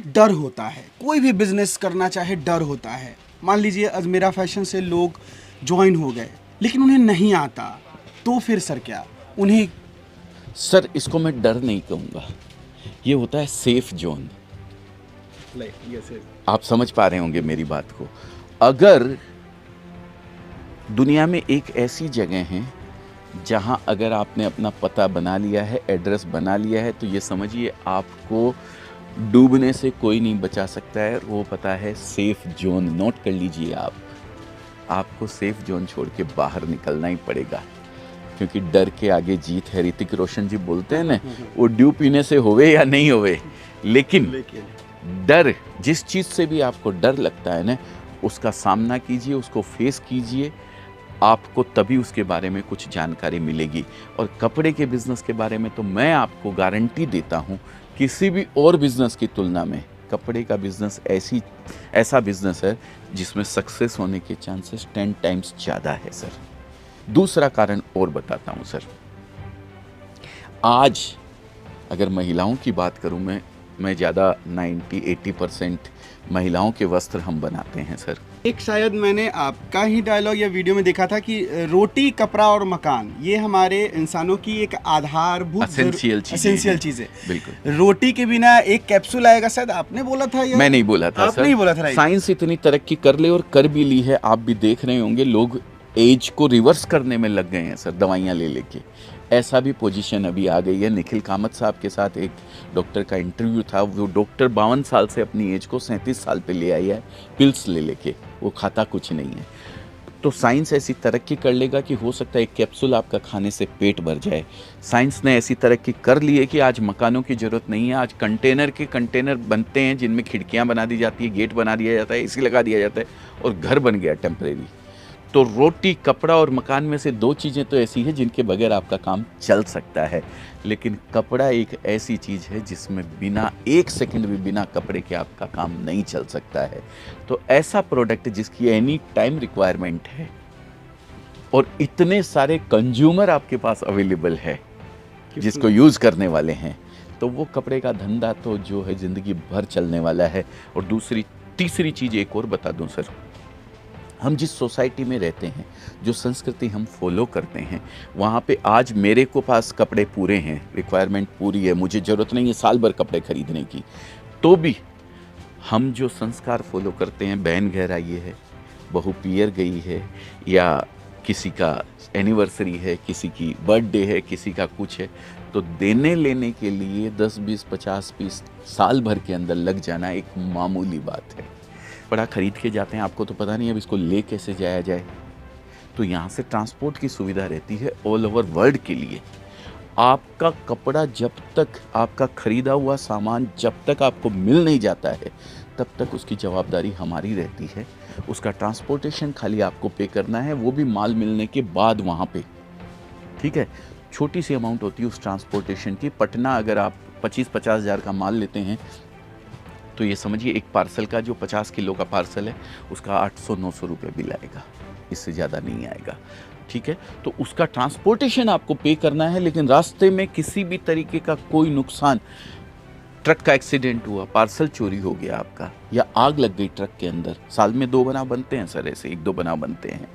एक डर होता है, कोई भी बिजनेस करना चाहे डर होता है। मान लीजिए अजमेरा फैशन से लोग ज्वाइन हो गए लेकिन उन्हें नहीं आता, तो फिर सर क्या उन्हें? सर इसको मैं डर नहीं कहूँगा, ये होता है सेफ जोन। आप समझ पा रहे होंगे मेरी बात को। अगर दुनिया में एक ऐसी जगह है जहां अगर आपने अपना पता बना लिया है, एड्रेस बना लिया है, तो ये समझिए आपको डूबने से कोई नहीं बचा सकता है। वो पता है सेफ जोन। नोट कर लीजिए आप, आपको सेफ जोन छोड़ के बाहर निकलना ही पड़ेगा, क्योंकि डर के आगे जीत है। ऋतिक रोशन जी बोलते हैं ना, वो ड्यू पीने से होवे या नहीं होवे, लेकिन डर, जिस चीज़ से भी आपको डर लगता है ना, उसका सामना कीजिए, उसको फेस कीजिए, आपको तभी उसके बारे में कुछ जानकारी मिलेगी। और कपड़े के बिज़नेस के बारे में तो मैं आपको गारंटी देता हूँ, किसी भी और बिज़नेस की तुलना में कपड़े का बिज़नेस ऐसा बिज़नेस है जिसमें सक्सेस होने के चांसेस 10 टाइम्स ज़्यादा है सर। दूसरा कारण और बताता हूँ सर, आज अगर महिलाओं की बात करूँ मैं ज़्यादा 90-80% महिलाओं के वस्त्र हम बनाते हैं सर। एक शायद मैंने आपका ही डायलॉग या वीडियो में देखा था कि रोटी, कपड़ा और मकान ये हमारे इंसानों की एक आधारभूत एसेंशियल चीज़ है। बिल्कुल। रोटी के बिना एक कैप्सूल आएगा, शायद आपने बोला था या मैं नहीं बोला था आपने ही बोला था। साइंस इतनी तरक्की कर ले और कर भी ली है, आप भी देख रहे होंगे, लोग एज को रिवर्स करने में लग गए हैं सर, दवाइयाँ ले लेके। ऐसा भी पोजीशन अभी आ गई है। निखिल कामत साहब के साथ एक डॉक्टर का इंटरव्यू था, वो डॉक्टर 52 साल से अपनी एज को 37 साल पे ले आई है, पिल्स ले लेके, वो खाता कुछ नहीं है। तो साइंस ऐसी तरक्की कर लेगा कि हो सकता है एक कैप्सूल आपका खाने से पेट भर जाए। साइंस ने ऐसी तरक्की कर ली है कि आज मकानों की ज़रूरत नहीं है, आज कंटेनर बनते हैं जिनमें खिड़कियां बना दी जाती है, गेट बना दिया जाता है, एसी लगा दिया जाता है और घर बन गया टेम्परेरी। तो रोटी, कपड़ा और मकान में से 2 चीज़ें तो ऐसी हैं जिनके बगैर आपका काम चल सकता है, लेकिन कपड़ा एक ऐसी चीज़ है जिसमें बिना 1 सेकंड भी बिना कपड़े के आपका काम नहीं चल सकता है। तो ऐसा प्रोडक्ट जिसकी एनी टाइम रिक्वायरमेंट है और इतने सारे कंज्यूमर आपके पास अवेलेबल है जिसको यूज़ करने वाले हैं, तो वो कपड़े का धंधा तो जो है ज़िंदगी भर चलने वाला है। और तीसरी चीज़ एक और बता दूं सर, हम जिस सोसाइटी में रहते हैं, जो संस्कृति हम फॉलो करते हैं, वहाँ पे आज मेरे को पास कपड़े पूरे हैं, रिक्वायरमेंट पूरी है, मुझे ज़रूरत नहीं है साल भर कपड़े खरीदने की, तो भी हम जो संस्कार फॉलो करते हैं, बहन घर आई है, बहू पियर गई है, या किसी का एनिवर्सरी है, किसी की बर्थडे है, किसी का कुछ है, तो देने लेने के लिए 10, 20, 50 पीस साल भर के अंदर लग जाना एक मामूली बात है। कपड़ा खरीद के जाते हैं, आपको तो पता नहीं अब इसको ले कैसे जाया जाए, तो यहाँ से ट्रांसपोर्ट की सुविधा रहती है ऑल ओवर वर्ल्ड के लिए। आपका कपड़ा जब तक, आपका खरीदा हुआ सामान जब तक आपको मिल नहीं जाता है, तब तक उसकी जवाबदारी हमारी रहती है। उसका ट्रांसपोर्टेशन खाली आपको पे करना है, वो भी माल मिलने के बाद वहाँ पे, ठीक है। छोटी सी अमाउंट होती है उस ट्रांसपोर्टेशन की। पटना अगर आप 25-50 हज़ार का माल लेते हैं, तो ये समझिए एक पार्सल का, जो 50 किलो का पार्सल है, उसका 800-900 रुपये बिल आएगा, इससे ज़्यादा नहीं आएगा, ठीक है। तो उसका ट्रांसपोर्टेशन आपको पे करना है, लेकिन रास्ते में किसी भी तरीके का कोई नुकसान, ट्रक का एक्सीडेंट हुआ, पार्सल चोरी हो गया आपका, या आग लग गई ट्रक के अंदर, साल में 2 बनाव बनते हैं सर, ऐसे 1-2 बनाव बनते हैं,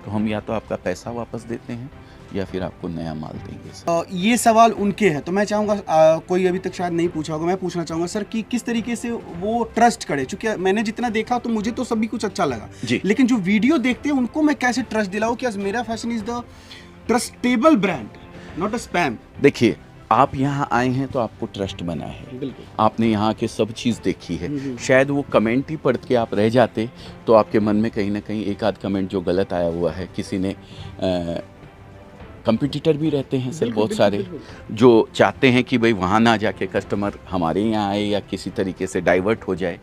तो हम या तो आपका पैसा वापस देते हैं या फिर आपको नया माल देंगे सर। ये सवाल उनके हैं, तो मैं चाहूँगा कोई अभी तक शायद नहीं पूछा होगा, मैं पूछना चाहूँगा सर कि किस तरीके से वो ट्रस्ट करे। चूँकि मैंने जितना देखा तो मुझे तो सभी कुछ अच्छा लगा जी, लेकिन जो वीडियो देखते हैं उनको मैं कैसे ट्रस्ट दिलाऊँ कि Ajmera fashion is the trustable brand, not a spam. देखिए, आप यहाँ आए हैं तो आपको ट्रस्ट बना है, बिल्कुल। आपने यहाँ के सब चीज़ देखी है। शायद वो कमेंट ही पढ़ के आप रह जाते तो आपके मन में कहीं ना कहीं एक आध कमेंट जो गलत आया हुआ है, किसी ने कंपटीटर भी रहते हैं सर बहुत सारे, जो चाहते हैं कि भाई वहाँ ना जाके कस्टमर हमारे यहाँ आए या किसी तरीके से डाइवर्ट हो जाए,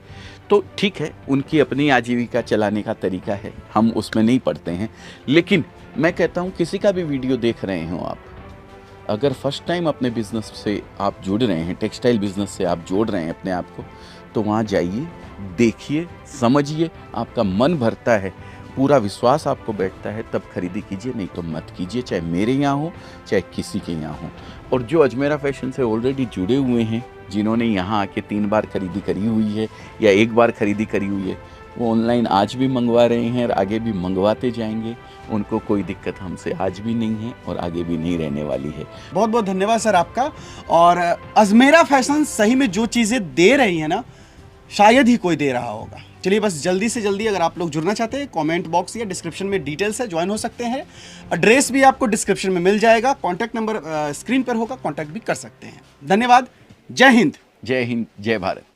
तो ठीक है, उनकी अपनी आजीविका चलाने का तरीका है, हम उसमें नहीं पड़ते हैं। लेकिन मैं कहता हूँ किसी का भी वीडियो देख रहे हो आप, अगर फर्स्ट टाइम अपने बिज़नेस से आप जुड़ रहे हैं, टेक्सटाइल बिज़नेस से आप जोड़ रहे हैं अपने आप को, तो वहाँ जाइए, देखिए, समझिए, आपका मन भरता है, पूरा विश्वास आपको बैठता है, तब खरीदी कीजिए, नहीं तो मत कीजिए, चाहे मेरे यहाँ हो चाहे किसी के यहाँ हो। और जो अजमेरा फैशन से ऑलरेडी जुड़े हुए हैं जिन्होंने यहाँ आके 3 बार खरीदी करी हुई है या 1 बार खरीदी करी हुई है, वो ऑनलाइन आज भी मंगवा रहे हैं और आगे भी मंगवाते जाएंगे। उनको कोई दिक्कत हमसे आज भी नहीं है और आगे भी नहीं रहने वाली है। बहुत बहुत धन्यवाद सर आपका। और अजमेरा फैशन सही में जो चीज़ें दे रही है ना, शायद ही कोई दे रहा होगा। चलिए बस जल्दी से जल्दी अगर आप लोग जुड़ना चाहते हैं, कमेंट बॉक्स या डिस्क्रिप्शन में डिटेल्स है, ज्वाइन हो सकते हैं। एड्रेस भी आपको डिस्क्रिप्शन में मिल जाएगा, कॉन्टैक्ट नंबर स्क्रीन पर होगा, कॉन्टैक्ट भी कर सकते हैं। धन्यवाद। जय हिंद। जय हिंद, जय भारत।